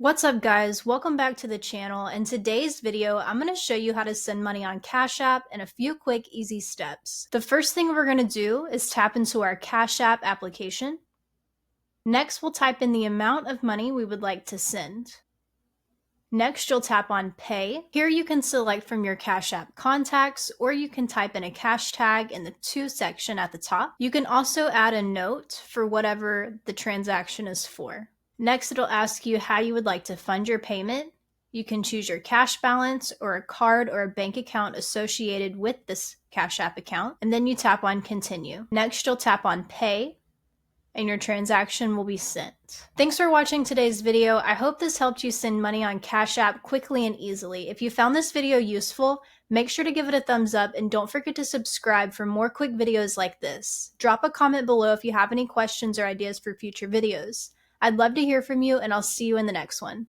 What's up guys, welcome back to the channel. In today's video, I'm going to show you how to send money on Cash App in a few quick easy steps. The first thing we're going to do is tap into our Cash App application. Next, we'll type in the amount of money we would like to send. Next, you'll tap on Pay. Here you can select from your Cash App contacts, or you can type in a cash tag in the To section at the top. You can also add a note for whatever the transaction is for. Next, it'll ask you how you would like to fund your payment. You can choose your cash balance or a card or a bank account associated with this Cash App account, and then you tap on Continue. Next, you'll tap on Pay, and your transaction will be sent. Thanks for watching today's video. I hope this helped you send money on Cash App quickly and easily. If you found this video useful, make sure to give it a thumbs up and don't forget to subscribe for more quick videos like this. Drop a comment below if you have any questions or ideas for future videos. I'd love to hear from you, and I'll see you in the next one.